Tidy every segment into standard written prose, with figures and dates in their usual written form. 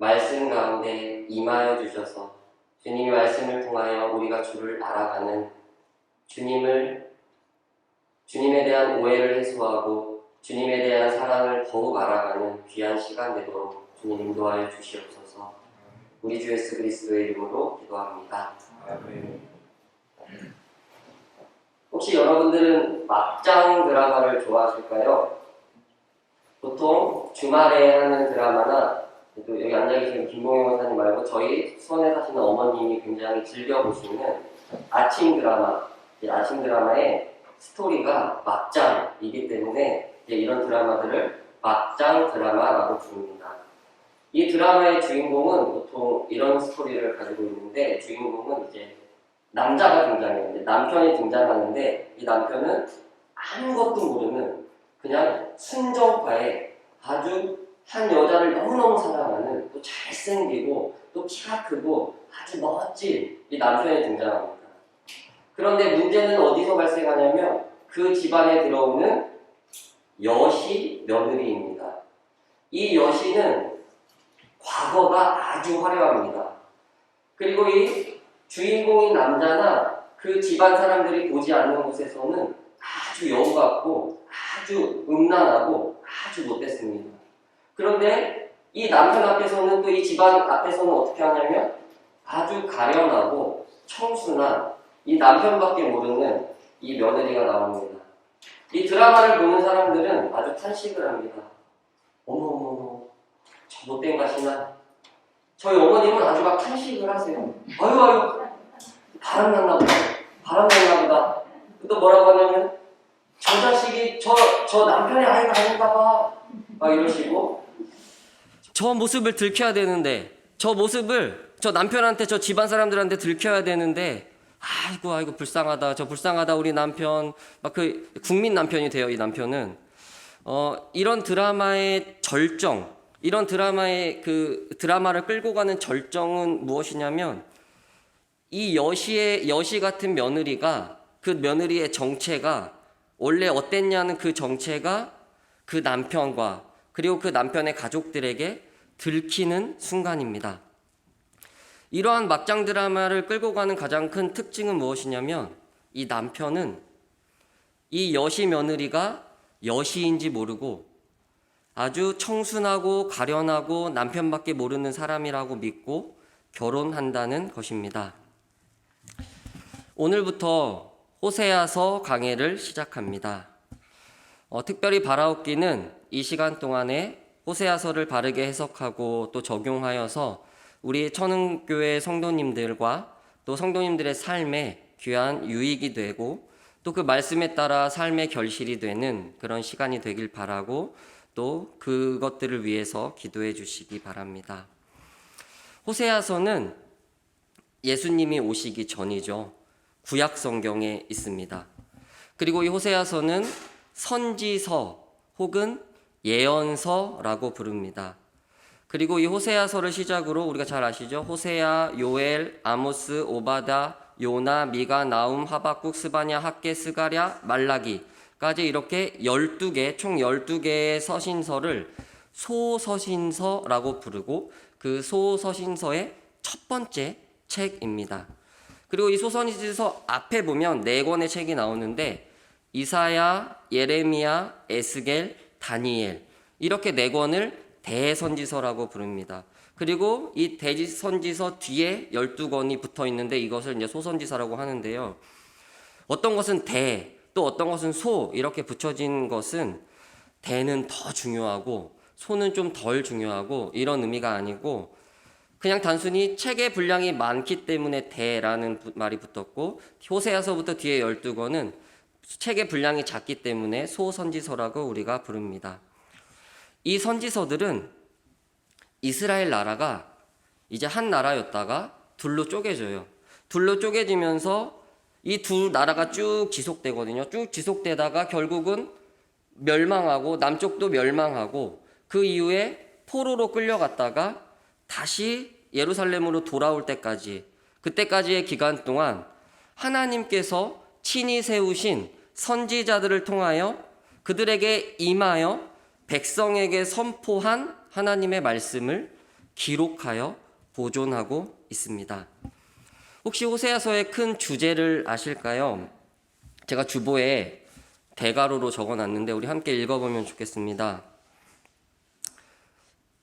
말씀 가운데 임하여 주셔서 주님의 말씀을 통하여 우리가 주를 알아가는 주님에 대한 오해를 해소하고 주님에 대한 사랑을 더욱 알아가는 귀한 시간 되도록 주님 인도하여 주시옵소서. 우리 주 예수 그리스도의 이름으로 기도합니다. 아멘. 혹시 여러분들은 막장 드라마를 좋아하실까요? 보통 주말에 하는 드라마나 또 여기 앉아계신 김봉영 원사님 말고 저희 수원에 사시는 어머님이 굉장히 즐겨보시는 아침 드라마의 스토리가 막장이기 때문에 이제 이런 드라마들을 막장 드라마라고 부릅니다. 이 드라마의 주인공은 보통 이런 스토리를 가지고 있는데 주인공은 이제 남자가 등장해요. 이제 남편이 등장하는데 이 남편은 아무것도 모르는 그냥 순정파의 아주 한 여자를 너무너무 사랑하는 또 잘생기고 또 키가 크고 아주 멋진 이 남편이 등장합니다. 그런데 문제는 어디서 발생하냐면 그 집안에 들어오는 여시 며느리입니다. 이 여시는 과거가 아주 화려합니다. 그리고 이 주인공인 남자나 그 집안 사람들이 보지 않는 곳에서는 아주 여우 같고 아주 음란하고 아주 못됐습니다. 그런데 이 남편 앞에서는 또 이 집안 앞에서는 어떻게 하냐면 아주 가련하고 청순한 이 남편밖에 모르는 이 며느리가 나옵니다. 이 드라마를 보는 사람들은 아주 탄식을 합니다. 어머어머, 저 못된 가시나? 저희 어머님은 아주 막 탄식을 하세요. 아유, 바람났나 보다. 또 뭐라고 하냐면, 저 자식이, 저 남편의 아이가 아닌가 봐. 막 이러시고, 저 모습을 들켜야 되는데, 저 모습을 저 남편한테, 저 집안 사람들한테 들켜야 되는데, 아이고, 불쌍하다, 우리 남편. 막 그, 국민 남편이 돼요, 이 남편은. 이런 드라마의 절정, 이런 드라마를 끌고 가는 절정은 무엇이냐면, 이 여시 같은 며느리가, 그 며느리의 정체가 원래 어땠냐는 그 정체가 그 남편과 그리고 그 남편의 가족들에게 들키는 순간입니다. 이러한 막장 드라마를 끌고 가는 가장 큰 특징은 무엇이냐면 이 남편은 이 여시 며느리가 여시인지 모르고 아주 청순하고 가련하고 남편밖에 모르는 사람이라고 믿고 결혼한다는 것입니다. 오늘부터 호세아서 강해를 시작합니다. 특별히 바라옵기는 이 시간 동안에 호세아서를 바르게 해석하고 또 적용하여서 우리 천흥교회 성도님들과 또 성도님들의 삶에 귀한 유익이 되고 또 그 말씀에 따라 삶의 결실이 되는 그런 시간이 되길 바라고 또 그것들을 위해서 기도해 주시기 바랍니다. 호세아서는 예수님이 오시기 전이죠. 구약 성경에 있습니다. 그리고 이 호세아서는 선지서 혹은 예언서라고 부릅니다. 그리고 이 호세아서를 시작으로 우리가 잘 아시죠? 호세아, 요엘, 아모스, 오바다, 요나, 미가, 나움, 하박국, 스바냐, 학개, 스가랴, 말라기까지 이렇게 12개, 총 12개의 서신서를 소서신서라고 부르고 그 소서신서의 첫 번째 책입니다. 그리고 이 소서신서 앞에 보면 4권의 책이 나오는데 이사야, 예레미야, 에스겔, 다니엘 이렇게 4권을 대선지서라고 부릅니다. 그리고 이 대선지서 뒤에 12권이 붙어 있는데 이것을 이제 소선지서라고 하는데요. 어떤 것은 대, 또 어떤 것은 소 이렇게 붙여진 것은 대는 더 중요하고 소는 좀 덜 중요하고 이런 의미가 아니고 그냥 단순히 책의 분량이 많기 때문에 대라는 말이 붙었고 호세아서부터 뒤에 12권은 책의 분량이 작기 때문에 소선지서라고 우리가 부릅니다. 이 선지서들은 이스라엘 나라가 이제 한 나라였다가 둘로 쪼개져요. 둘로 쪼개지면서 이 두 나라가 쭉 지속되거든요. 쭉 지속되다가 결국은 멸망하고 남쪽도 멸망하고 그 이후에 포로로 끌려갔다가 다시 예루살렘으로 돌아올 때까지 그때까지의 기간 동안 하나님께서 친히 세우신 선지자들을 통하여 그들에게 임하여 백성에게 선포한 하나님의 말씀을 기록하여 보존하고 있습니다. 혹시 호세아서의 큰 주제를 아실까요? 제가 주보에 대가로로 적어놨는데 우리 함께 읽어보면 좋겠습니다.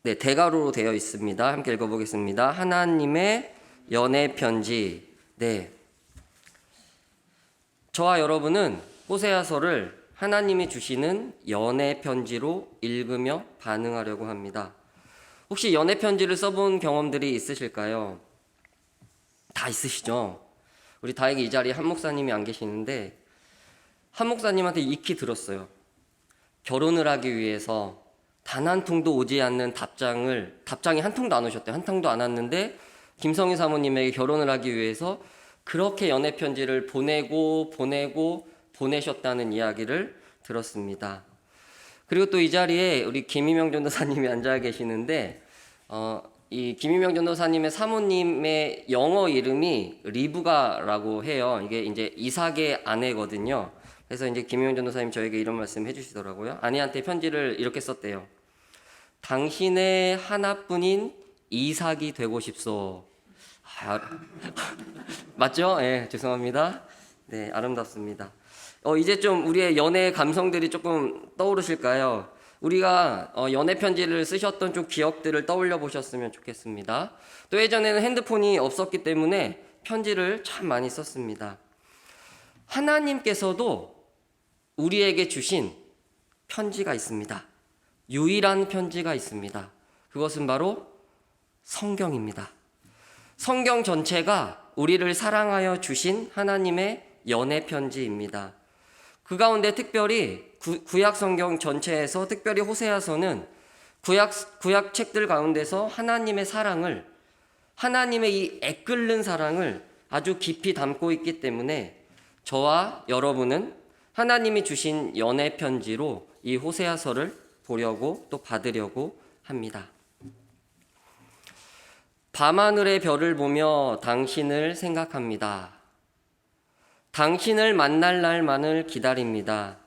네, 대가로로 되어 있습니다. 함께 읽어보겠습니다. 하나님의 연애 편지. 네, 저와 여러분은 호세아서를 하나님이 주시는 연애 편지로 읽으며 반응하려고 합니다. 혹시 연애 편지를 써본 경험들이 있으실까요? 다 있으시죠? 우리 다행히 이 자리에 한 목사님이 안 계시는데 한 목사님한테 익히 들었어요. 결혼을 하기 위해서 단 한 통도 오지 않는 답장이 한 통도 안 오셨대요. 한 통도 안 왔는데 김성희 사모님에게 결혼을 하기 위해서 그렇게 연애 편지를 보내셨다는 이야기를 들었습니다. 그리고 또 이 자리에 우리 김희명 전도사님이 앉아 계시는데 이 김희명 전도사님의 사모님의 영어 이름이 리브가라고 해요. 이게 이제 이삭의 아내거든요. 그래서 이제 김희명 전도사님 저에게 이런 말씀 해주시더라고요. 아내한테 편지를 이렇게 썼대요. 당신의 하나뿐인 이삭이 되고 싶소. 맞죠? 네, 죄송합니다. 네, 아름답습니다. 이제 좀 우리의 연애 감성들이 조금 떠오르실까요? 우리가 연애 편지를 쓰셨던 좀 기억들을 떠올려 보셨으면 좋겠습니다. 또 예전에는 핸드폰이 없었기 때문에 편지를 참 많이 썼습니다. 하나님께서도 우리에게 주신 편지가 있습니다. 유일한 편지가 있습니다. 그것은 바로 성경입니다. 성경 전체가 우리를 사랑하여 주신 하나님의 연애 편지입니다. 그 가운데 특별히 구약 성경 전체에서 특별히 호세아서는 구약 책들 가운데서 하나님의 사랑을, 하나님의 이 애끓는 사랑을 아주 깊이 담고 있기 때문에 저와 여러분은 하나님이 주신 연애 편지로 이 호세아서를 보려고 또 받으려고 합니다. 밤하늘의 별을 보며 당신을 생각합니다. 당신을 만날 날만을 기다립니다.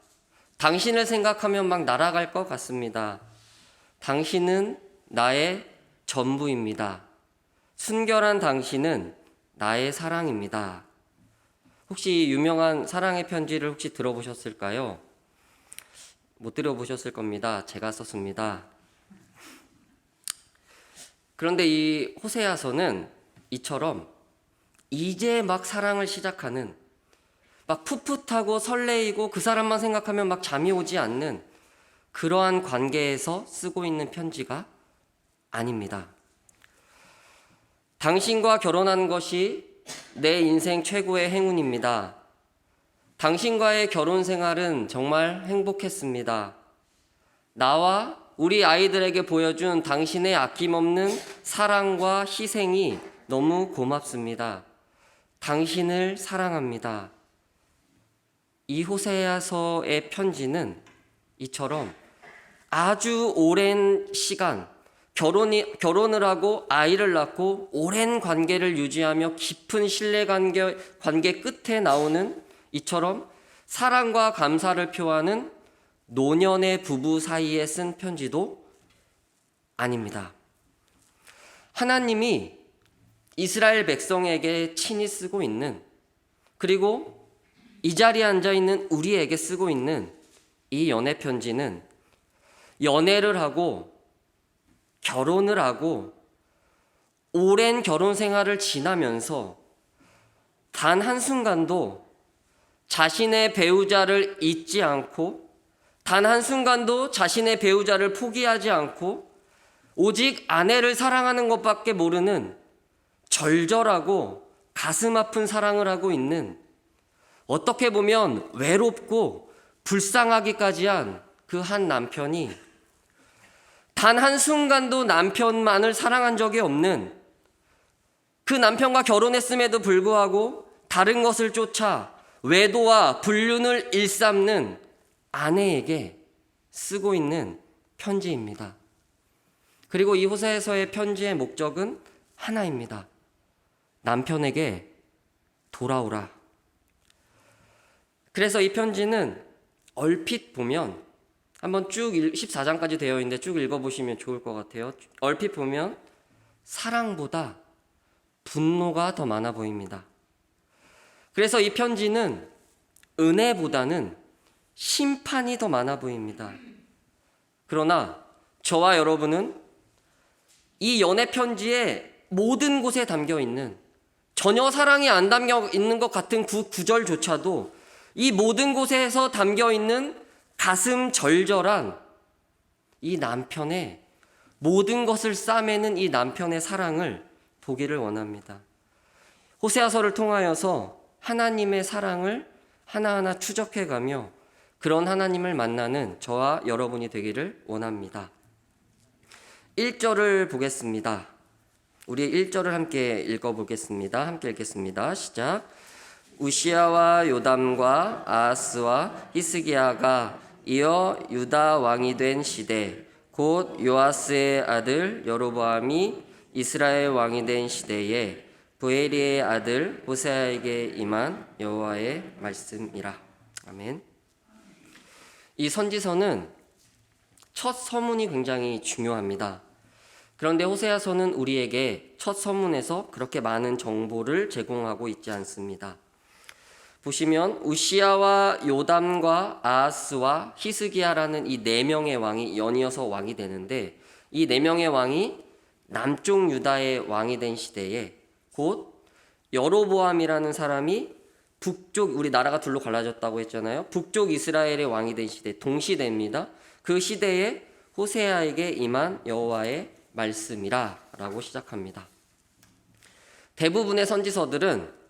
당신을 생각하면 막 날아갈 것 같습니다. 당신은 나의 전부입니다. 순결한 당신은 나의 사랑입니다. 혹시 유명한 사랑의 편지를 혹시 들어보셨을까요? 못 들어보셨을 겁니다. 제가 썼습니다. 그런데 이 호세아서는 이처럼 이제 막 사랑을 시작하는, 막 풋풋하고 설레이고 그 사람만 생각하면 막 잠이 오지 않는 그러한 관계에서 쓰고 있는 편지가 아닙니다. 당신과 결혼한 것이 내 인생 최고의 행운입니다. 당신과의 결혼 생활은 정말 행복했습니다. 나와 우리 아이들에게 보여준 당신의 아낌없는 사랑과 희생이 너무 고맙습니다. 당신을 사랑합니다. 이 호세아서의 편지는 이처럼 아주 오랜 시간, 결혼을 하고 아이를 낳고 오랜 관계를 유지하며 깊은 신뢰 관계 끝에 나오는 이처럼 사랑과 감사를 표하는 노년의 부부 사이에 쓴 편지도 아닙니다. 하나님이 이스라엘 백성에게 친히 쓰고 있는, 그리고 이 자리에 앉아 있는 우리에게 쓰고 있는 이 연애 편지는 연애를 하고 결혼을 하고 오랜 결혼 생활을 지나면서 단 한순간도 자신의 배우자를 잊지 않고 단 한순간도 자신의 배우자를 포기하지 않고 오직 아내를 사랑하는 것밖에 모르는 절절하고 가슴 아픈 사랑을 하고 있는, 어떻게 보면 외롭고 불쌍하기까지 한 그 한 남편이 단 한순간도 남편만을 사랑한 적이 없는, 그 남편과 결혼했음에도 불구하고 다른 것을 쫓아 외도와 불륜을 일삼는 아내에게 쓰고 있는 편지입니다. 그리고 이 호세아서의 편지의 목적은 하나입니다. 남편에게 돌아오라. 그래서 이 편지는 얼핏 보면, 한번 쭉 14장까지 되어 있는데 쭉 읽어보시면 좋을 것 같아요. 얼핏 보면 사랑보다 분노가 더 많아 보입니다. 그래서 이 편지는 은혜보다는 심판이 더 많아 보입니다. 그러나 저와 여러분은 이 연애 편지의 모든 곳에 담겨 있는, 전혀 사랑이 안 담겨 있는 것 같은 그 구절조차도 이 모든 곳에서 담겨 있는 가슴 절절한 이 남편의 모든 것을 싸매는 이 남편의 사랑을 보기를 원합니다. 호세아서를 통하여서 하나님의 사랑을 하나하나 추적해가며 그런 하나님을 만나는 저와 여러분이 되기를 원합니다. 1절을 보겠습니다. 우리 1절을 함께 읽어보겠습니다. 함께 읽겠습니다. 시작. 우시야와 요담과 아하스와 히스기야가 이어 유다 왕이 된 시대, 곧 요아스의 아들 여로보암이 이스라엘 왕이 된 시대에 부에리의 아들 호세아에게 임한 여호와의 말씀이라. 아멘. 이 선지서는 첫 서문이 굉장히 중요합니다. 그런데 호세아서는 우리에게 첫 서문에서 그렇게 많은 정보를 제공하고 있지 않습니다. 보시면 우시야와 요담과 아하스와 히스기야라는 이 네 명의 왕이 연이어서 왕이 되는데, 이 네 명의 왕이 남쪽 유다의 왕이 된 시대에 곧 여로보암이라는 사람이 북쪽, 우리 나라가 둘로 갈라졌다고 했잖아요. 북쪽 이스라엘의 왕이 된 시대, 동시대입니다. 그 시대에 호세아에게 임한 여호와의 말씀이라 라고 시작합니다. 대부분의 선지서들은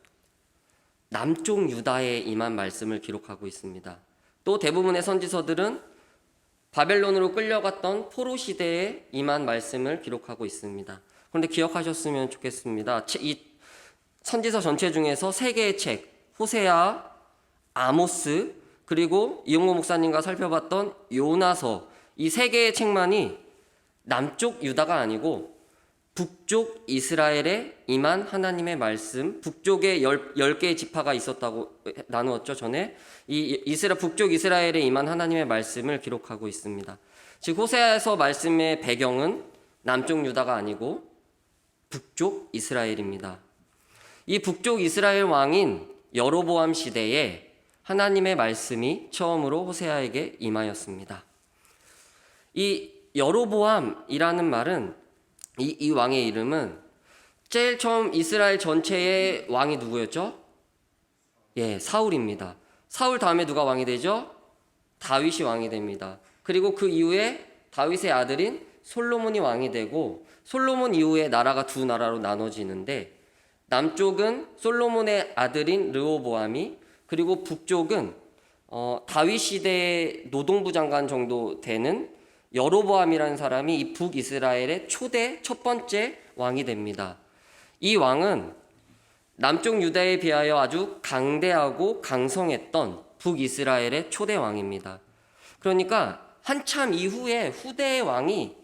남쪽 유다에 임한 말씀을 기록하고 있습니다. 또 대부분의 선지서들은 바벨론으로 끌려갔던 포로 시대에 임한 말씀을 기록하고 있습니다. 그런데 기억하셨으면 좋겠습니다. 이 선지서 전체 중에서 세 개의 책, 호세아, 아모스, 그리고 이용모 목사님과 살펴봤던 요나서, 이 세 개의 책만이 남쪽 유다가 아니고 북쪽 이스라엘에 임한 하나님의 말씀, 북쪽에 10개의 지파가 있었다고 나누었죠, 전에. 북쪽 이스라엘에 임한 하나님의 말씀을 기록하고 있습니다. 즉 호세아에서 말씀의 배경은 남쪽 유다가 아니고 북쪽 이스라엘입니다. 이 북쪽 이스라엘 왕인 여로보암 시대에 하나님의 말씀이 처음으로 호세아에게 임하였습니다. 이 여로보암이라는 말은 이 왕의 이름은 제일 처음 이스라엘 전체의 왕이 누구였죠? 사울입니다. 사울 다음에 누가 왕이 되죠? 다윗이 왕이 됩니다. 그리고 그 이후에 다윗의 아들인 솔로몬이 왕이 되고, 솔로몬 이후에 나라가 두 나라로 나눠지는데, 남쪽은 솔로몬의 아들인 르호보암이, 그리고 북쪽은 다윗 시대의 노동부 장관 정도 되는 여로보암이라는 사람이 이 북이스라엘의 초대 첫 번째 왕이 됩니다. 이 왕은 남쪽 유다에 비하여 아주 강대하고 강성했던 북이스라엘의 초대 왕입니다. 그러니까 한참 이후에 후대의 왕이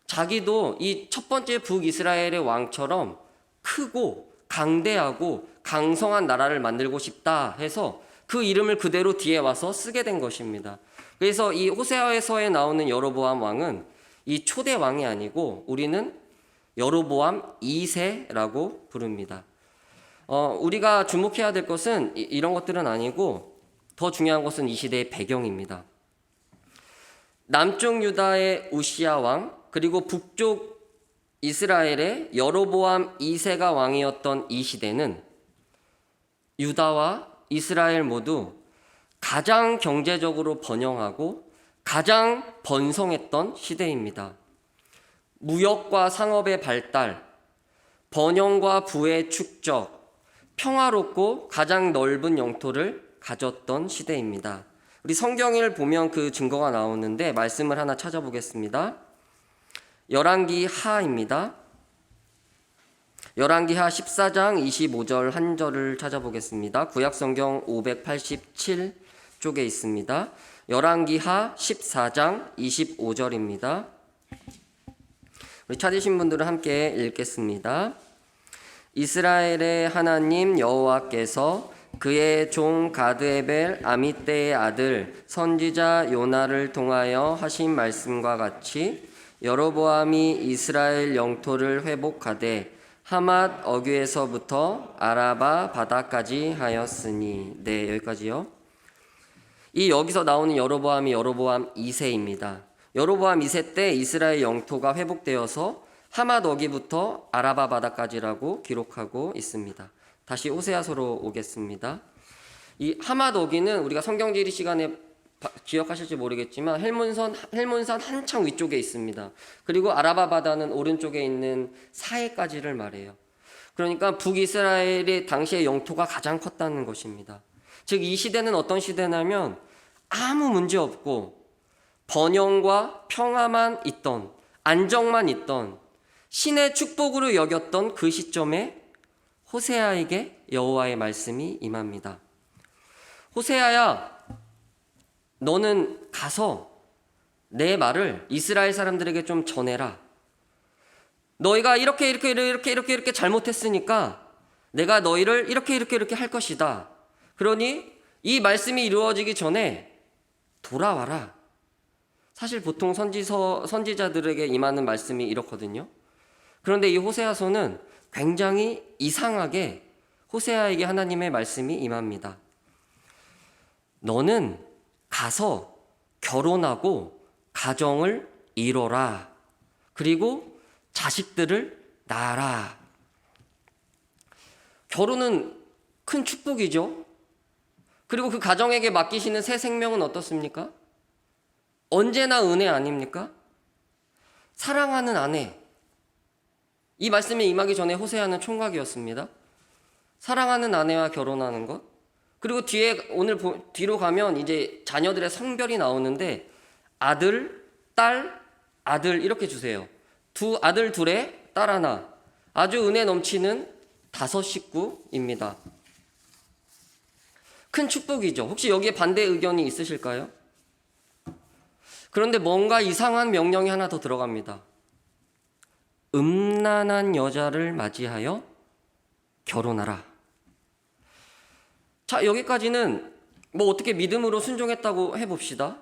자기도 이 첫 번째 북이스라엘의 왕처럼 크고 강대하고 강성한 나라를 만들고 싶다 해서 그 이름을 그대로 뒤에 와서 쓰게 된 것입니다. 그래서 이 호세아서에 나오는 여로보암 왕은 이 초대 왕이 아니고 우리는 여로보암 2세라고 부릅니다. 우리가 주목해야 될 것은 이런 것들은 아니고 더 중요한 것은 이 시대의 배경입니다. 남쪽 유다의 우시야 왕, 그리고 북쪽 이스라엘의 여로보암 2세가 왕이었던 이 시대는 유다와 이스라엘 모두 가장 경제적으로 번영하고 가장 번성했던 시대입니다. 무역과 상업의 발달, 번영과 부의 축적, 평화롭고 가장 넓은 영토를 가졌던 시대입니다. 우리 성경을 보면 그 증거가 나오는데 말씀을 하나 찾아보겠습니다. 열왕기 하입니다. 열왕기 하 14장 25절 한 절을 찾아보겠습니다. 구약성경 587쪽에 있습니다. 열왕기 하 14장 25절입니다. 우리 찾으신 분들은 함께 읽겠습니다. 이스라엘의 하나님 여호와께서 그의 종 가드에벨 아미떼의 아들 선지자 요나를 통하여 하신 말씀과 같이 여로보암이 이스라엘 영토를 회복하되 하맛 어귀에서부터 아라바 바다까지 하였으니. 네, 여기까지요. 이 여기서 나오는 여로보암이 여로보암 2세입니다. 여로보암 2세 때 이스라엘 영토가 회복되어서 하맛 어귀부터 아라바 바다까지라고 기록하고 있습니다. 다시 호세아서로 오겠습니다. 이 하맛 어귀는 우리가 성경지리 시간에 기억하실지 모르겠지만 헬몬산 한창 위쪽에 있습니다. 그리고 아라바 바다는 오른쪽에 있는 사해까지를 말해요. 그러니까 북이스라엘의 당시의 영토가 가장 컸다는 것입니다. 즉 이 시대는 어떤 시대냐면 아무 문제 없고 번영과 평화만 있던, 안정만 있던, 신의 축복으로 여겼던 그 시점에 호세아에게 여호와의 말씀이 임합니다. 호세아야, 너는 가서 내 말을 이스라엘 사람들에게 좀 전해라. 너희가 이렇게 잘못했으니까 내가 너희를 이렇게 할 것이다. 그러니 이 말씀이 이루어지기 전에 돌아와라. 사실 보통 선지자들에게 임하는 말씀이 이렇거든요. 그런데 이 호세아서는 굉장히 이상하게 호세아에게 하나님의 말씀이 임합니다. 너는 가서 결혼하고 가정을 이뤄라. 그리고 자식들을 낳아라. 결혼은 큰 축복이죠. 그리고 그 가정에게 맡기시는 새 생명은 어떻습니까? 언제나 은혜 아닙니까? 사랑하는 아내. 이 말씀이 임하기 전에 호세아는 총각이었습니다. 사랑하는 아내와 결혼하는 것. 그리고 뒤로 가면 이제 자녀들의 성별이 나오는데 아들, 딸, 아들 이렇게 주세요. 아들 둘에 딸 하나. 아주 은혜 넘치는 5 식구입니다. 큰 축복이죠. 혹시 여기에 반대 의견이 있으실까요? 그런데 뭔가 이상한 명령이 하나 더 들어갑니다. 음란한 여자를 맞이하여 결혼하라. 자, 여기까지는 어떻게 믿음으로 순종했다고 해봅시다.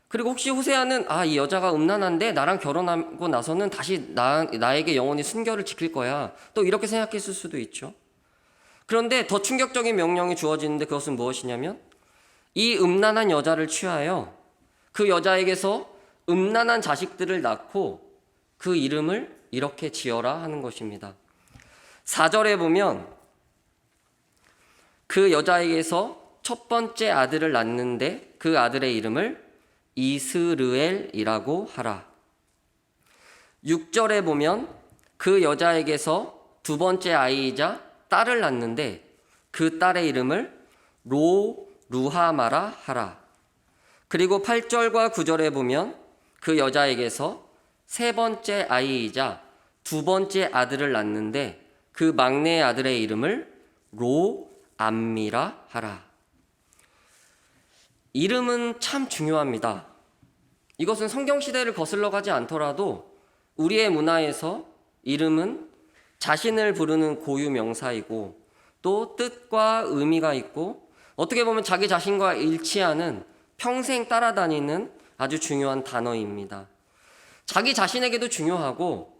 그리고 혹시 호세아는 이 여자가 음란한데 나랑 결혼하고 나서는 다시 나에게 영원히 순결을 지킬 거야. 또 이렇게 생각했을 수도 있죠. 그런데 더 충격적인 명령이 주어지는데 그것은 무엇이냐면 이 음란한 여자를 취하여 그 여자에게서 음란한 자식들을 낳고 그 이름을 이렇게 지어라 하는 것입니다. 4절에 보면 그 여자에게서 첫 번째 아들을 낳는데 그 아들의 이름을 이스르엘이라고 하라. 6절에 보면 그 여자에게서 두 번째 아이이자 딸을 낳는데 그 딸의 이름을 루하마라 하라. 그리고 8절과 9절에 보면 그 여자에게서 세 번째 아이이자 두 번째 아들을 낳는데 그 막내 아들의 이름을 로암미라 하라. 이름은 참 중요합니다. 이것은 성경시대를 거슬러 가지 않더라도 우리의 문화에서 이름은 자신을 부르는 고유 명사이고 또 뜻과 의미가 있고 어떻게 보면 자기 자신과 일치하는 평생 따라다니는 아주 중요한 단어입니다. 자기 자신에게도 중요하고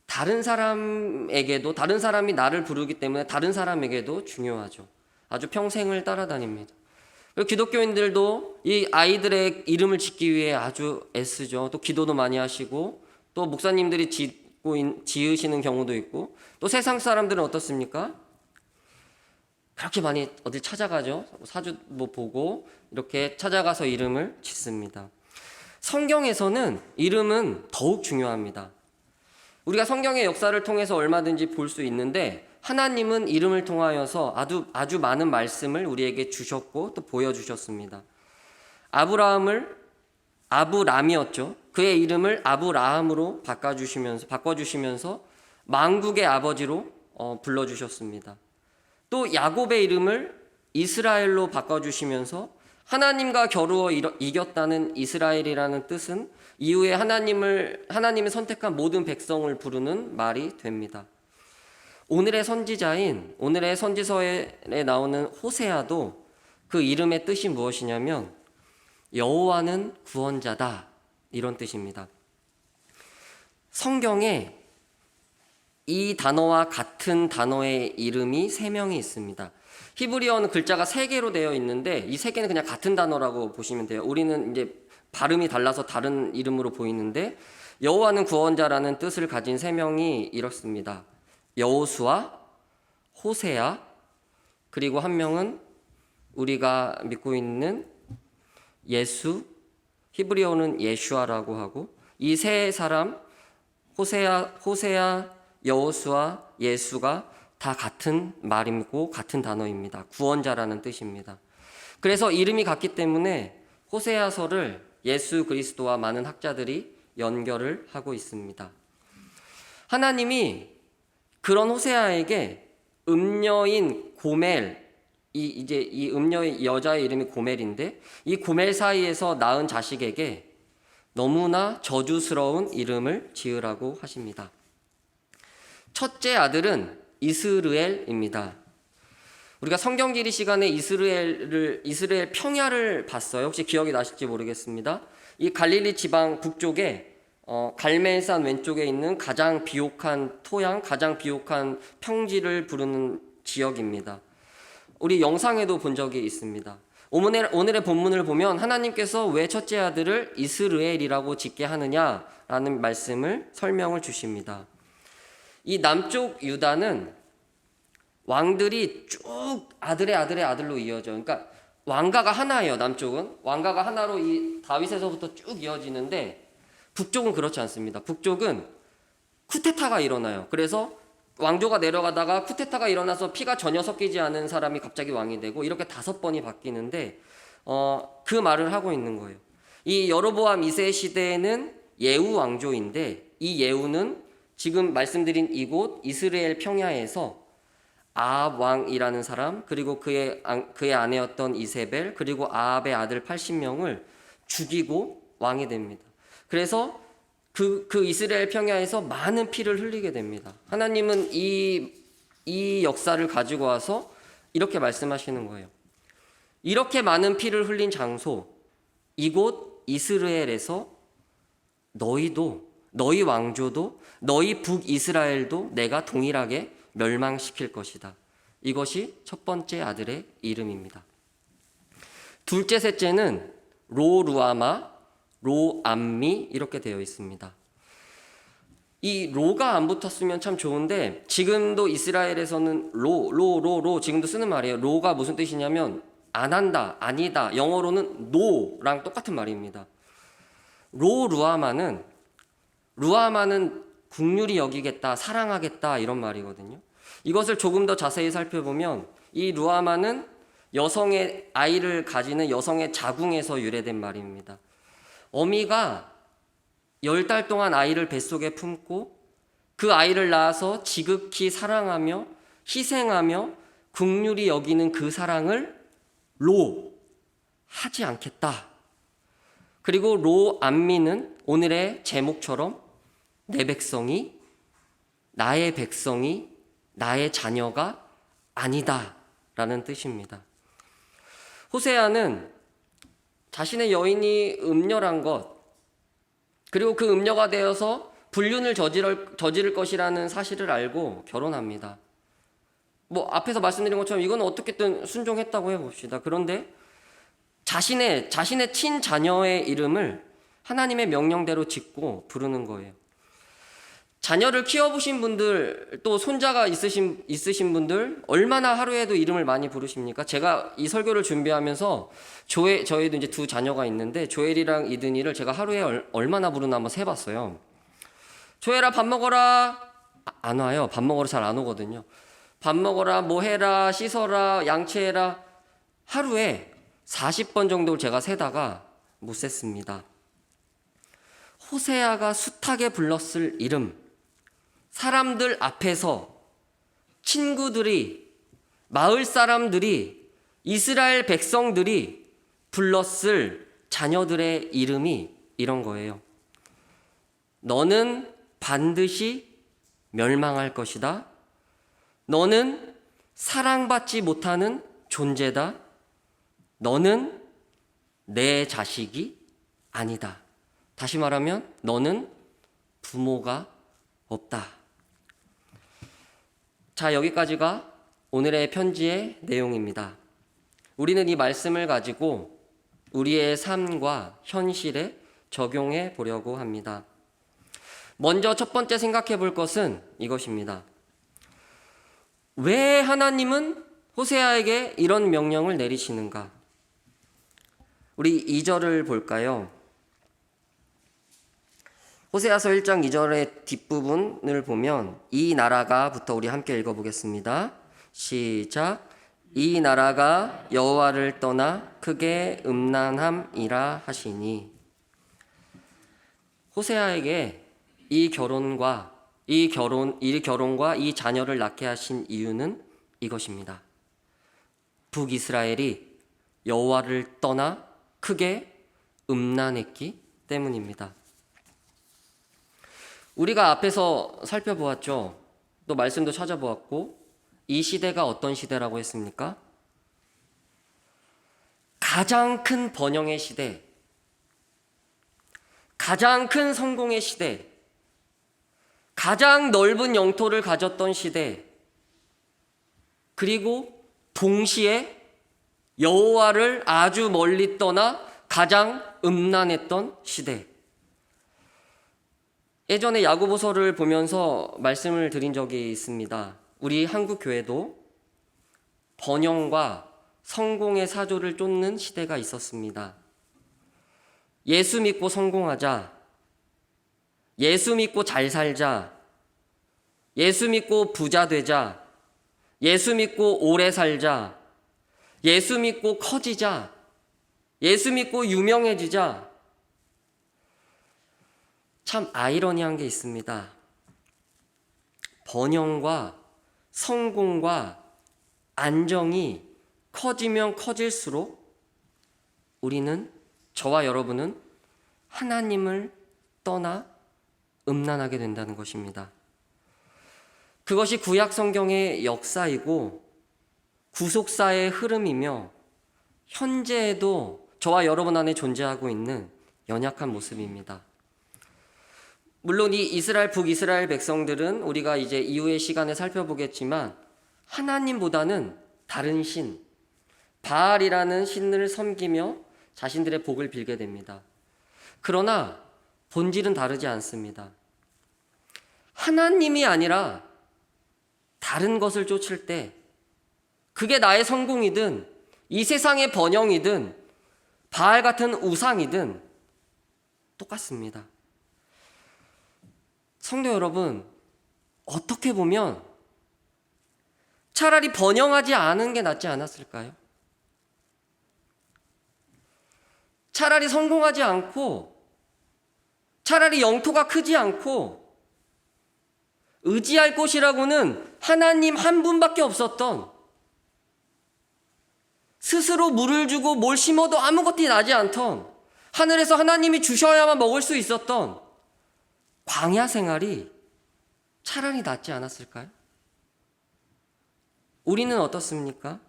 다른 사람이 나를 부르기 때문에 다른 사람에게도 중요하죠. 아주 평생을 따라다닙니다. 기독교인들도 이 아이들의 이름을 짓기 위해 아주 애쓰죠. 또 기도도 많이 하시고 또 목사님들이 지으시는 경우도 있고 또 세상 사람들은 어떻습니까? 그렇게 많이 어디 찾아가죠. 사주 보고 이렇게 찾아가서 이름을 짓습니다. 성경에서는 이름은 더욱 중요합니다. 우리가 성경의 역사를 통해서 얼마든지 볼 수 있는데 하나님은 이름을 통하여서 아주 많은 말씀을 우리에게 주셨고 또 보여주셨습니다. 아브라함을 아브람이었죠. 그의 이름을 아브라함으로 바꿔주시면서 만국의 아버지로 불러주셨습니다. 또 야곱의 이름을 이스라엘로 바꿔주시면서 하나님과 겨루어 이겼다는 이스라엘이라는 뜻은 이후에 하나님이 선택한 모든 백성을 부르는 말이 됩니다. 오늘의 선지서에 나오는 호세아도 그 이름의 뜻이 무엇이냐면 여호와는 구원자다 이런 뜻입니다. 성경에 이 단어와 같은 단어의 이름이 3명이 있습니다. 히브리어는 글자가 3개로 되어 있는데 이 3개는 그냥 같은 단어라고 보시면 돼요. 우리는 이제 발음이 달라서 다른 이름으로 보이는데 여호와는 구원자라는 뜻을 가진 3명이 이렇습니다. 여호수아, 호세아, 그리고 한 명은 우리가 믿고 있는 예수, 히브리어는 예슈아라고 하고, 이 세 사람 호세아, 여호수아, 예수가 다 같은 말이고 같은 단어입니다. 구원자라는 뜻입니다. 그래서 이름이 같기 때문에 호세아서를 예수 그리스도와 많은 학자들이 연결을 하고 있습니다. 하나님이 그런 호세아에게 음녀인 고멜, 이 음녀의 여자의 이름이 고멜인데 이 고멜 사이에서 낳은 자식에게 너무나 저주스러운 이름을 지으라고 하십니다. 첫째 아들은 이스르엘입니다. 우리가 성경지리 시간에 이스라엘 평야를 봤어요. 혹시 기억이 나실지 모르겠습니다. 이 갈릴리 지방 북쪽에 갈멜산 왼쪽에 있는 가장 비옥한 토양, 가장 비옥한 평지를 부르는 지역입니다. 우리 영상에도 본 적이 있습니다. 오늘의 본문을 보면 하나님께서 왜 첫째 아들을 이스르엘이라고 짓게 하느냐라는 말씀을 설명을 주십니다. 이 남쪽 유다는 왕들이 쭉 아들의 아들로 이어져. 그러니까 왕가가 하나예요. 남쪽은 왕가가 하나로 이 다윗에서부터 쭉 이어지는데 북쪽은 그렇지 않습니다. 북쪽은 쿠데타가 일어나요. 그래서 왕조가 내려가다가 쿠데타가 일어나서 피가 전혀 섞이지 않은 사람이 갑자기 왕이 되고 이렇게 5번이 바뀌는데 그 말을 하고 있는 거예요. 이 여로보암 2세 시대에는 예후 왕조인데 이 예후는 지금 말씀드린 이곳 이스라엘 평야에서 아합 왕이라는 사람, 그리고 그의 아내였던 이세벨, 그리고 아합의 아들 80명을 죽이고 왕이 됩니다. 그래서 그 이스라엘 평야에서 많은 피를 흘리게 됩니다. 하나님은 이 역사를 가지고 와서 이렇게 말씀하시는 거예요. 이렇게 많은 피를 흘린 장소, 이곳 이스라엘에서 너희 왕조도, 너희 북이스라엘도 내가 동일하게 멸망시킬 것이다. 이것이 첫 번째 아들의 이름입니다. 둘째, 셋째는 로루아마, 로암미 이렇게 되어 있습니다. 이 로가 안 붙었으면 참 좋은데 지금도 이스라엘에서는 로 지금도 쓰는 말이에요. 로가 무슨 뜻이냐면 안 한다, 아니다. 영어로는 no랑 똑같은 말입니다. 루아마는 긍휼히 여기겠다, 사랑하겠다 이런 말이거든요. 이것을 조금 더 자세히 살펴보면 이 루아마는 여성의 아이를 가지는 여성의 자궁에서 유래된 말입니다. 어미가 10달 동안 아이를 뱃속에 품고 그 아이를 낳아서 지극히 사랑하며 희생하며 긍휼히 여기는 그 사랑을 하지 않겠다. 그리고 로암미는 오늘의 제목처럼 내 백성이, 나의 백성이, 나의 자녀가 아니다 라는 뜻입니다. 호세아는 자신의 여인이 음녀란 것, 그리고 그 음녀가 되어서 불륜을 저지를 것이라는 사실을 알고 결혼합니다. 앞에서 말씀드린 것처럼 이건 어떻게든 순종했다고 해봅시다. 그런데 자신의 친자녀의 이름을 하나님의 명령대로 짓고 부르는 거예요. 자녀를 키워보신 분들, 또 손자가 있으신 분들 얼마나 하루에도 이름을 많이 부르십니까? 제가 이 설교를 준비하면서 저희도 이제 2 자녀가 있는데 조엘이랑 이든이를 제가 하루에 얼마나 부르나 한번 세봤어요. 조엘아 밥 먹어라. 안 와요. 밥 먹으러 잘 안 오거든요. 밥 먹어라, 뭐 해라, 씻어라, 양치해라. 하루에 40번 정도를 제가 세다가 못 셌습니다. 호세아가 숱하게 불렀을 이름, 사람들 앞에서 친구들이, 마을 사람들이, 이스라엘 백성들이 불렀을 자녀들의 이름이 이런 거예요. 너는 반드시 멸망할 것이다. 너는 사랑받지 못하는 존재다. 너는 내 자식이 아니다. 다시 말하면 너는 부모가 없다. 자, 여기까지가 오늘의 편지의 내용입니다. 우리는 이 말씀을 가지고 우리의 삶과 현실에 적용해 보려고 합니다. 먼저 첫 번째 생각해 볼 것은 이것입니다. 왜 하나님은 호세아에게 이런 명령을 내리시는가? 우리 2절을 볼까요? 호세아서 1장 2절의 뒷부분을 보면 이 나라가부터 우리 함께 읽어보겠습니다. 시작. 이 나라가 여호와를 떠나 크게 음란함이라 하시니. 호세아에게 이 결혼과 이 자녀를 낳게 하신 이유는 이것입니다. 북이스라엘이 여호와를 떠나 크게 음란했기 때문입니다. 우리가 앞에서 살펴보았죠. 또 말씀도 찾아보았고, 이 시대가 어떤 시대라고 했습니까? 가장 큰 번영의 시대, 가장 큰 성공의 시대, 가장 넓은 영토를 가졌던 시대, 그리고 동시에 여호와를 아주 멀리 떠나 가장 음란했던 시대. 예전에 야고보서를 보면서 말씀을 드린 적이 있습니다. 우리 한국 교회도 번영과 성공의 사조를 쫓는 시대가 있었습니다. 예수 믿고 성공하자, 예수 믿고 잘 살자, 예수 믿고 부자 되자, 예수 믿고 오래 살자, 예수 믿고 커지자, 예수 믿고 유명해지자. 참 아이러니한 게 있습니다. 번영과 성공과 안정이 커지면 커질수록 우리는, 저와 여러분은 하나님을 떠나 음란하게 된다는 것입니다. 그것이 구약 성경의 역사이고 구속사의 흐름이며 현재에도 저와 여러분 안에 존재하고 있는 연약한 모습입니다. 물론 이 북이스라엘 백성들은 우리가 이제 이후의 시간에 살펴보겠지만 하나님보다는 다른 신, 바알이라는 신을 섬기며 자신들의 복을 빌게 됩니다. 그러나 본질은 다르지 않습니다. 하나님이 아니라 다른 것을 쫓을 때, 그게 나의 성공이든 이 세상의 번영이든 바알 같은 우상이든 똑같습니다. 성도 여러분, 어떻게 보면 차라리 번영하지 않은 게 낫지 않았을까요? 차라리 성공하지 않고, 차라리 영토가 크지 않고, 의지할 곳이라고는 하나님 한 분밖에 없었던, 스스로 물을 주고 뭘 심어도 아무것도 나지 않던, 하늘에서 하나님이 주셔야만 먹을 수 있었던 광야 생활이 차라리 낫지 않았을까요? 우리는 어떻습니까?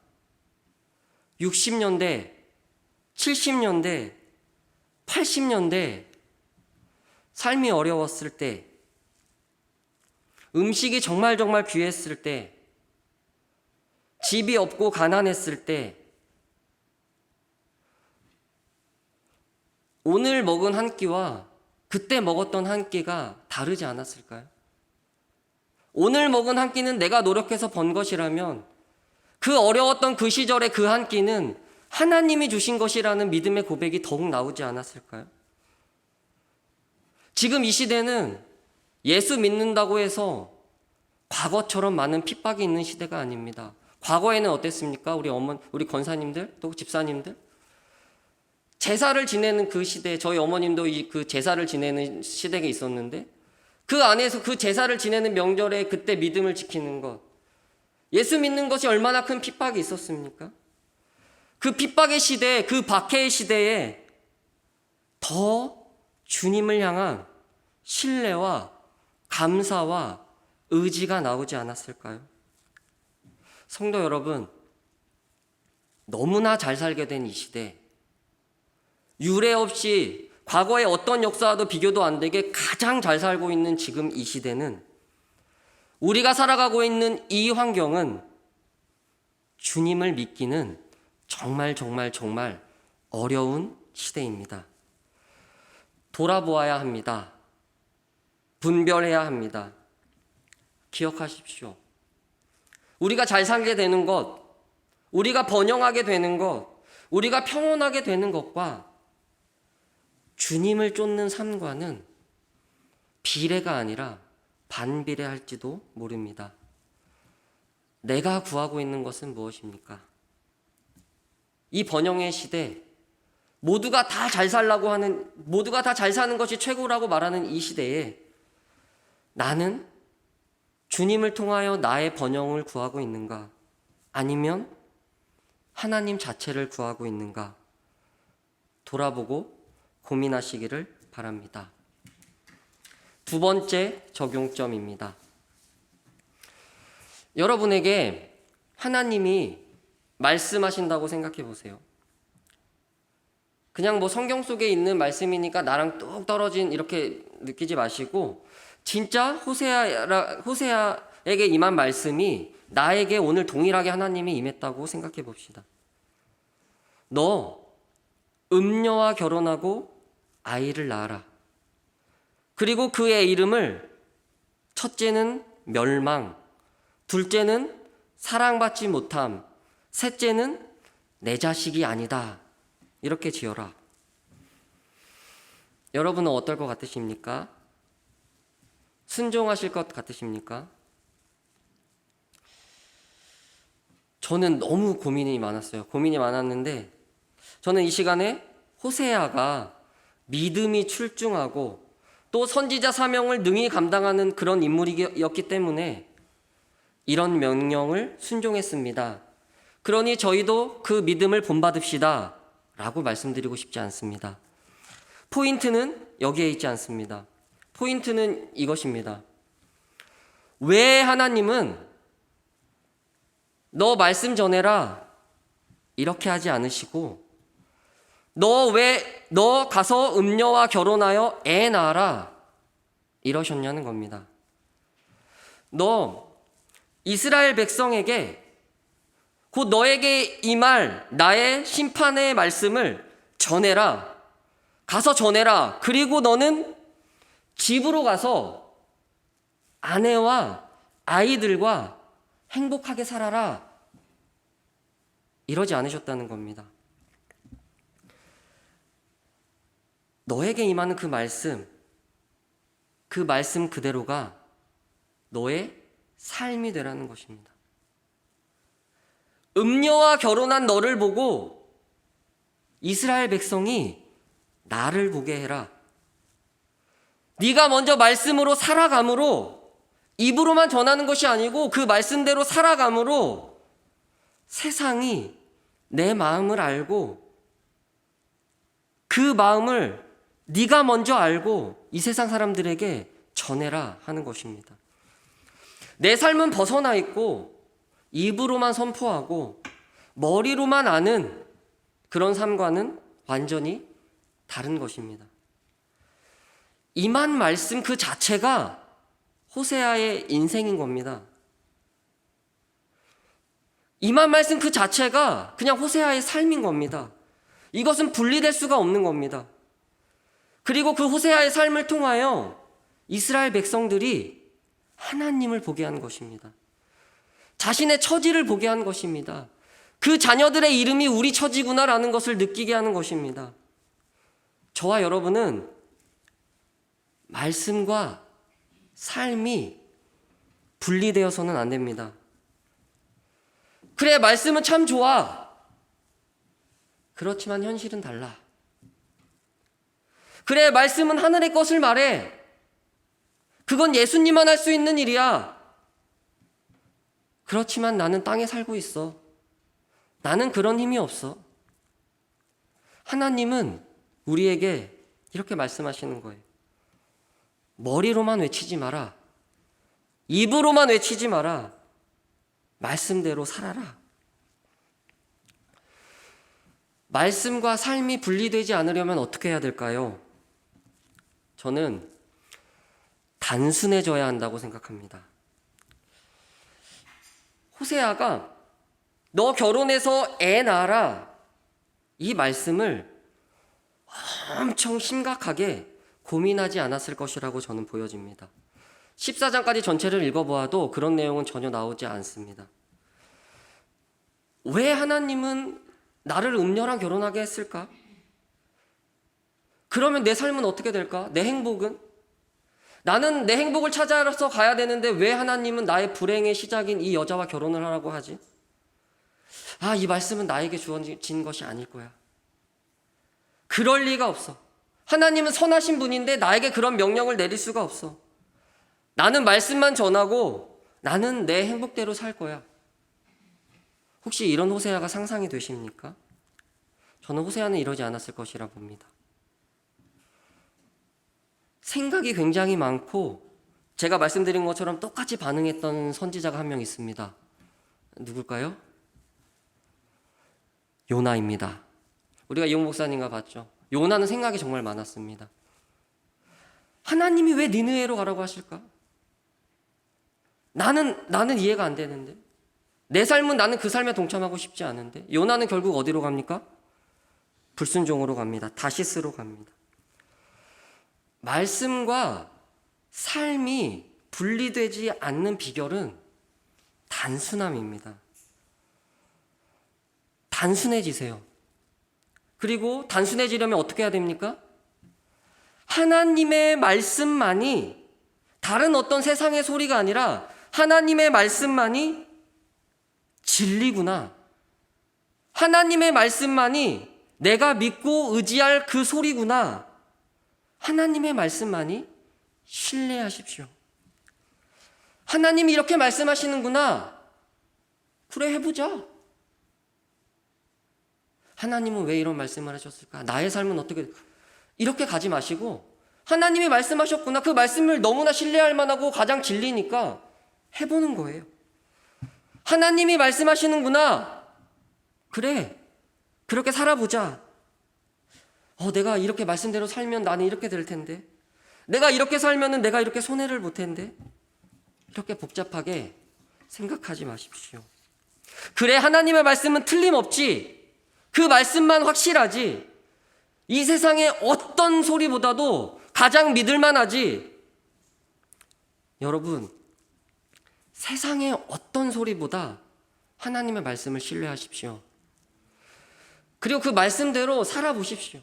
60년대, 70년대, 80년대 삶이 어려웠을 때, 음식이 정말 귀했을 때, 집이 없고 가난했을 때, 오늘 먹은 한 끼와 그때 먹었던 한 끼가 다르지 않았을까요? 오늘 먹은 한 끼는 내가 노력해서 번 것이라면 그 어려웠던 그 시절의 그 한 끼는 하나님이 주신 것이라는 믿음의 고백이 더욱 나오지 않았을까요? 지금 이 시대는 예수 믿는다고 해서 과거처럼 많은 핍박이 있는 시대가 아닙니다. 과거에는 어땠습니까? 우리 권사님들, 또 집사님들? 제사를 지내는 그 시대, 저희 어머님도 그 제사를 지내는 시대가 있었는데, 그 안에서 그 제사를 지내는 명절에 그때 믿음을 지키는 것, 예수 믿는 것이 얼마나 큰 핍박이 있었습니까? 그 핍박의 시대, 그 박해의 시대에 더 주님을 향한 신뢰와 감사와 의지가 나오지 않았을까요? 성도 여러분, 너무나 잘 살게 된 이 시대, 유례 없이 과거의 어떤 역사와도 비교도 안 되게 가장 잘 살고 있는 지금 이 시대는, 우리가 살아가고 있는 이 환경은 주님을 믿기는 정말 어려운 시대입니다. 돌아보아야 합니다. 분별해야 합니다. 기억하십시오. 우리가 잘 살게 되는 것, 우리가 번영하게 되는 것, 우리가 평온하게 되는 것과 주님을 쫓는 삶과는 비례가 아니라 반비례할지도 모릅니다. 내가 구하고 있는 것은 무엇입니까? 이 번영의 시대, 모두가 다 잘 살라고 하는, 모두가 다 잘 사는 것이 최고라고 말하는 이 시대에 나는 주님을 통하여 나의 번영을 구하고 있는가? 아니면 하나님 자체를 구하고 있는가? 돌아보고 고민하시기를 바랍니다. 두 번째 적용점입니다. 여러분에게 하나님이 말씀하신다고 생각해 보세요. 그냥 뭐 성경 속에 있는 말씀이니까 나랑 뚝 떨어진 이렇게 느끼지 마시고, 진짜 호세아에게 임한 말씀이 나에게 오늘 동일하게 하나님이 임했다고 생각해 봅시다. 너 음녀와 결혼하고 아이를 낳아라. 그리고 그의 이름을 첫째는 멸망, 둘째는 사랑받지 못함, 셋째는 내 자식이 아니다. 이렇게 지어라. 여러분은 어떨 것 같으십니까? 순종하실 것 같으십니까? 저는 너무 고민이 많았어요. 고민이 많았는데 저는 이 시간에 호세아가 믿음이 출중하고 또 선지자 사명을 능히 감당하는 그런 인물이었기 때문에 이런 명령을 순종했습니다. 그러니 저희도 그 믿음을 본받읍시다 라고 말씀드리고 싶지 않습니다. 포인트는 여기에 있지 않습니다. 포인트는 이것입니다. 왜 하나님은 너 말씀 전해라 이렇게 하지 않으시고, 너 가서 음녀와 결혼하여 애 낳아라 이러셨냐는 겁니다. 너 이스라엘 백성에게 곧 너에게 임할 나의 심판의 말씀을 전해라. 가서 전해라. 그리고 너는 집으로 가서 아내와 아이들과 행복하게 살아라. 이러지 않으셨다는 겁니다. 너에게 임하는 그 말씀 그대로가 너의 삶이 되라는 것입니다. 음녀와 결혼한 너를 보고 이스라엘 백성이 나를 보게 해라. 네가 먼저 말씀으로 살아감으로, 입으로만 전하는 것이 아니고 그 말씀대로 살아감으로 세상이 내 마음을 알고, 그 마음을 네가 먼저 알고 이 세상 사람들에게 전해라 하는 것입니다. 내 삶은 벗어나 있고 입으로만 선포하고 머리로만 아는 그런 삶과는 완전히 다른 것입니다. 임한 말씀 그 자체가 호세아의 인생인 겁니다. 임한 말씀 그 자체가 그냥 호세아의 삶인 겁니다. 이것은 분리될 수가 없는 겁니다. 그리고 그 호세아의 삶을 통하여 이스라엘 백성들이 하나님을 보게 한 것입니다. 자신의 처지를 보게 한 것입니다. 그 자녀들의 이름이 우리 처지구나라는 것을 느끼게 하는 것입니다. 저와 여러분은 말씀과 삶이 분리되어서는 안 됩니다. 그래, 말씀은 참 좋아. 그렇지만 현실은 달라. 그래, 말씀은 하늘의 것을 말해. 그건 예수님만 할 수 있는 일이야. 그렇지만 나는 땅에 살고 있어. 나는 그런 힘이 없어. 하나님은 우리에게 이렇게 말씀하시는 거예요. 머리로만 외치지 마라. 입으로만 외치지 마라. 말씀대로 살아라. 말씀과 삶이 분리되지 않으려면 어떻게 해야 될까요? 저는 단순해져야 한다고 생각합니다. 호세아가 너 결혼해서 애 낳아라, 이 말씀을 엄청 심각하게 고민하지 않았을 것이라고 저는 보여집니다. 14장까지 전체를 읽어보아도 그런 내용은 전혀 나오지 않습니다. 왜 하나님은 나를 음녀랑 결혼하게 했을까? 그러면 내 삶은 어떻게 될까? 내 행복은? 나는 내 행복을 찾아서 가야 되는데 왜 하나님은 나의 불행의 시작인 이 여자와 결혼을 하라고 하지? 이 말씀은 나에게 주어진 것이 아닐 거야. 그럴 리가 없어. 하나님은 선하신 분인데 나에게 그런 명령을 내릴 수가 없어. 나는 말씀만 전하고 나는 내 행복대로 살 거야. 혹시 이런 호세아가 상상이 되십니까? 저는 호세아는 이러지 않았을 것이라 봅니다. 생각이 굉장히 많고 제가 말씀드린 것처럼 똑같이 반응했던 선지자가 한 명 있습니다. 누굴까요? 요나입니다. 우리가 이용 목사님과 봤죠. 요나는 생각이 정말 많았습니다. 하나님이 왜 니느웨로 가라고 하실까? 나는 이해가 안 되는데. 내 삶은 나는 그 삶에 동참하고 싶지 않은데. 요나는 결국 어디로 갑니까? 불순종으로 갑니다. 다시스로 갑니다. 말씀과 삶이 분리되지 않는 비결은 단순함입니다. 단순해지세요. 그리고 단순해지려면 어떻게 해야 됩니까? 하나님의 말씀만이, 다른 어떤 세상의 소리가 아니라 하나님의 말씀만이 진리구나. 하나님의 말씀만이 내가 믿고 의지할 그 소리구나. 하나님의 말씀만이 신뢰하십시오. 하나님이 이렇게 말씀하시는구나. 그래, 해보자. 하나님은 왜 이런 말씀을 하셨을까? 나의 삶은 어떻게, 이렇게 가지 마시고 하나님이 말씀하셨구나. 그 말씀을 너무나 신뢰할 만하고 가장 진리니까 해보는 거예요. 하나님이 말씀하시는구나. 그래, 그렇게 살아보자. 내가 이렇게 말씀대로 살면 나는 이렇게 될 텐데, 내가 이렇게 살면은 내가 이렇게 손해를 볼 텐데, 이렇게 복잡하게 생각하지 마십시오. 그래, 하나님의 말씀은 틀림없지. 그 말씀만 확실하지. 이 세상의 어떤 소리보다도 가장 믿을만하지. 여러분, 세상의 어떤 소리보다 하나님의 말씀을 신뢰하십시오. 그리고 그 말씀대로 살아보십시오.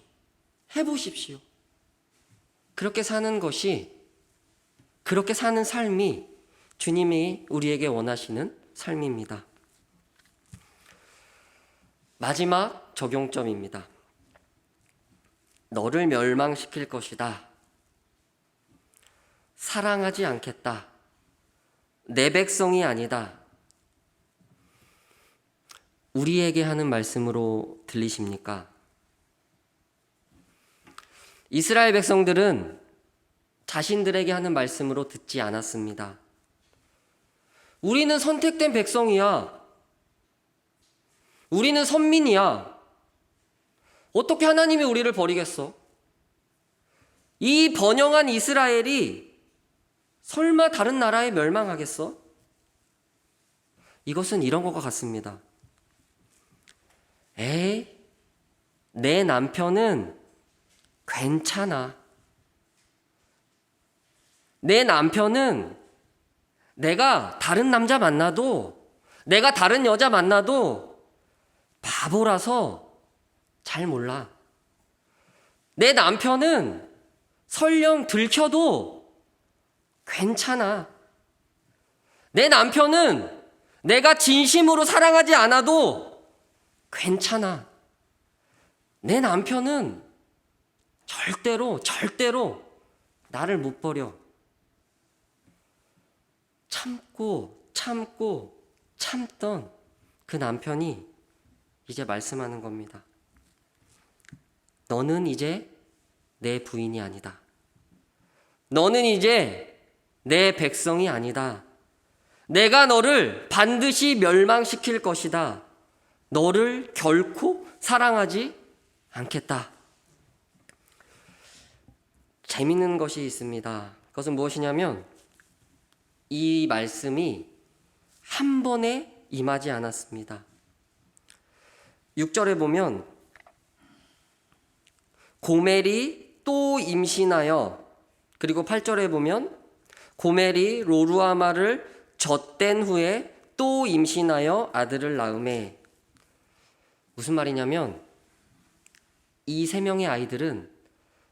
해보십시오. 그렇게 사는 것이, 그렇게 사는 삶이 주님이 우리에게 원하시는 삶입니다. 마지막 적용점입니다. 너를 멸망시킬 것이다. 사랑하지 않겠다. 내 백성이 아니다. 우리에게 하는 말씀으로 들리십니까? 이스라엘 백성들은 자신들에게 하는 말씀으로 듣지 않았습니다. 우리는 선택된 백성이야. 우리는 선민이야. 어떻게 하나님이 우리를 버리겠어? 이 번영한 이스라엘이 설마 다른 나라에 멸망하겠어? 이것은 이런 것과 같습니다. 내 남편은 괜찮아. 내 남편은 내가 다른 남자 만나도, 내가 다른 여자 만나도 바보라서 잘 몰라. 내 남편은 설령 들켜도 괜찮아. 내 남편은 내가 진심으로 사랑하지 않아도 괜찮아. 내 남편은 절대로 나를 못 버려. 참던 그 남편이 이제 말씀하는 겁니다. 너는 이제 내 부인이 아니다. 너는 이제 내 백성이 아니다. 내가 너를 반드시 멸망시킬 것이다. 너를 결코 사랑하지 않겠다. 재밌는 것이 있습니다. 그것은 무엇이냐면 이 말씀이 한 번에 임하지 않았습니다. 6절에 보면 고멜이 또 임신하여, 그리고 8절에 보면 고멜이 로루아마를 젖댄 후에 또 임신하여 아들을 낳으매. 무슨 말이냐면 이 세 명의 아이들은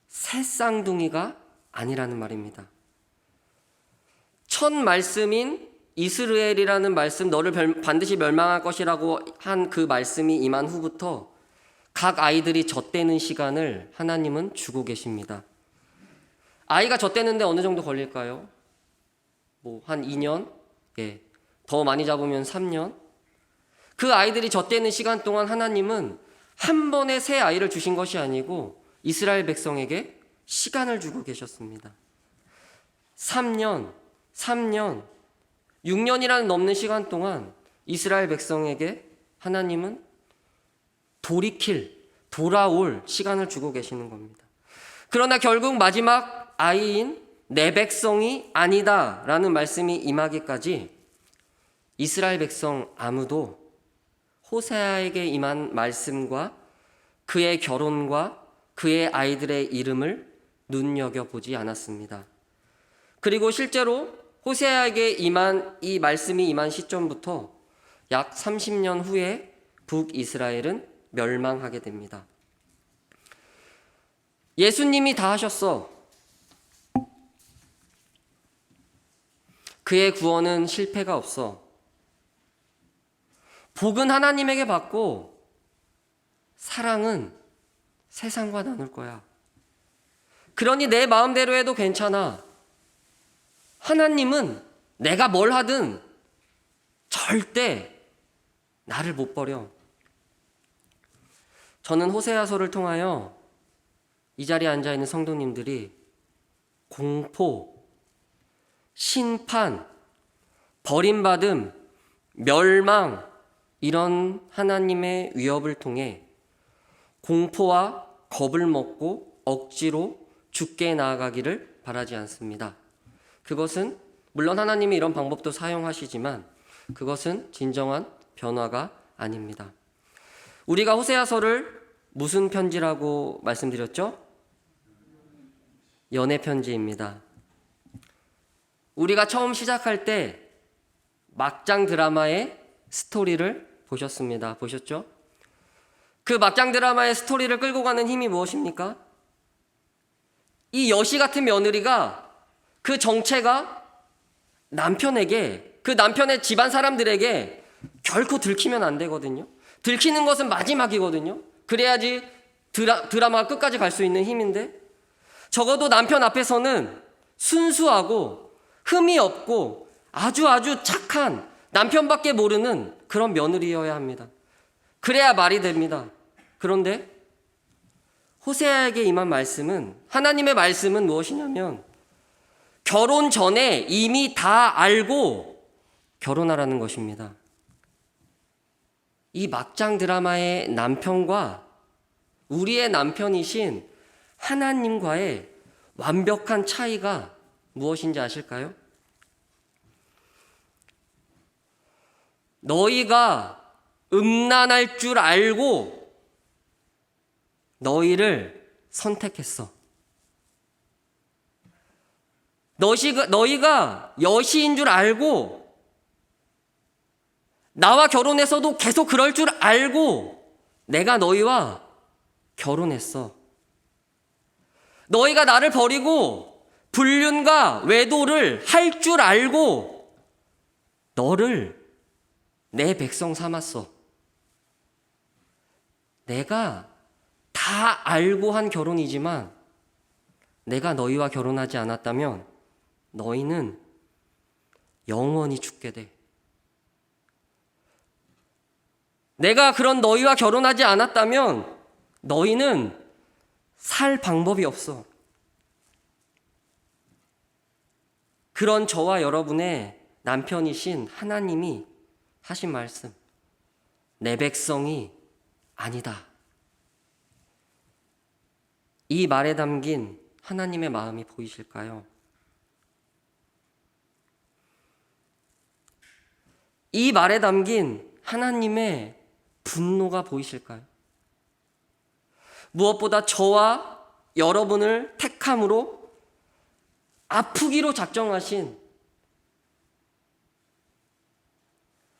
새 쌍둥이가 아니라는 말입니다. 첫 말씀인 이스라엘이라는 말씀, 너를 반드시 멸망할 것이라고 한 그 말씀이 임한 후부터 각 아이들이 젖대는 시간을 하나님은 주고 계십니다. 아이가 젖대는데 어느 정도 걸릴까요? 한 2년? 예. 더 많이 잡으면 3년? 그 아이들이 젖대는 시간 동안 하나님은 한 번에 새 아이를 주신 것이 아니고 이스라엘 백성에게 시간을 주고 계셨습니다. 3년, 6년이라는 넘는 시간 동안 이스라엘 백성에게 하나님은 돌아올 시간을 주고 계시는 겁니다. 그러나 결국 마지막 아이인 내 백성이 아니다 라는 말씀이 임하기까지 이스라엘 백성 아무도 호세아에게 임한 말씀과 그의 결혼과 그의 아이들의 이름을 눈여겨보지 않았습니다. 그리고 실제로 호세아에게 임한 이 말씀이 임한 시점부터 약 30년 후에 북이스라엘은 멸망하게 됩니다. 예수님이 다 하셨어. 그의 구원은 실패가 없어. 복은 하나님에게 받고 사랑은 세상과 나눌 거야. 그러니 내 마음대로 해도 괜찮아. 하나님은 내가 뭘 하든 절대 나를 못 버려. 저는 호세아서를 통하여 이 자리에 앉아있는 성도님들이 공포, 심판, 버림받음, 멸망, 이런 하나님의 위협을 통해 공포와 겁을 먹고 억지로 죽게 나아가기를 바라지 않습니다. 그것은 물론 하나님이 이런 방법도 사용하시지만 그것은 진정한 변화가 아닙니다. 우리가 호세아서를 무슨 편지라고 말씀드렸죠? 연애 편지입니다. 우리가 처음 시작할 때 막장 드라마의 스토리를 보셨죠? 그 막장 드라마의 스토리를 끌고 가는 힘이 무엇입니까? 이 여시 같은 며느리가 그 정체가 남편에게, 그 남편의 집안 사람들에게 결코 들키면 안 되거든요. 들키는 것은 마지막이거든요. 그래야지 드라마가 끝까지 갈 수 있는 힘인데, 적어도 남편 앞에서는 순수하고 흠이 없고 아주 착한, 남편밖에 모르는 그런 며느리여야 합니다. 그래야 말이 됩니다. 그런데 호세아에게 임한 말씀은, 하나님의 말씀은 무엇이냐면 결혼 전에 이미 다 알고 결혼하라는 것입니다. 이 막장 드라마의 남편과 우리의 남편이신 하나님과의 완벽한 차이가 무엇인지 아실까요? 너희가 음란할 줄 알고 너희를 선택했어. 너희가 여시인 줄 알고 나와 결혼해서도 계속 그럴 줄 알고 내가 너희와 결혼했어. 너희가 나를 버리고 불륜과 외도를 할 줄 알고 너를 내 백성 삼았어. 내가 다 알고 한 결혼이지만 내가 너희와 결혼하지 않았다면 너희는 영원히 죽게 돼. 내가 그런 너희와 결혼하지 않았다면 너희는 살 방법이 없어. 그런 저와 여러분의 남편이신 하나님이 하신 말씀, 내 백성이 아니다. 이 말에 담긴 하나님의 마음이 보이실까요? 이 말에 담긴 하나님의 분노가 보이실까요? 무엇보다 저와 여러분을 택함으로 아프기로 작정하신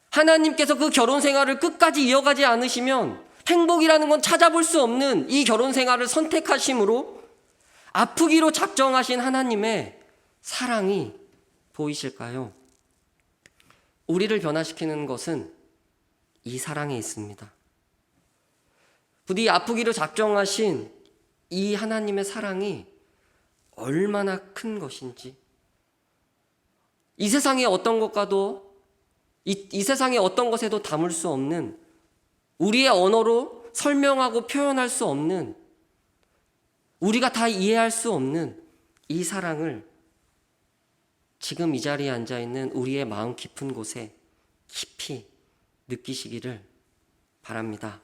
하나님께서 그 결혼 생활을 끝까지 이어가지 않으시면 행복이라는 건 찾아볼 수 없는 이 결혼 생활을 선택하심으로 아프기로 작정하신 하나님의 사랑이 보이실까요? 우리를 변화시키는 것은 이 사랑에 있습니다. 부디 아프기로 작정하신 이 하나님의 사랑이 얼마나 큰 것인지, 이 세상의 어떤 것과도 이 세상의 어떤 것에도 담을 수 없는, 우리의 언어로 설명하고 표현할 수 없는, 우리가 다 이해할 수 없는 이 사랑을 지금 이 자리에 앉아 있는 우리의 마음 깊은 곳에 깊이 느끼시기를 바랍니다.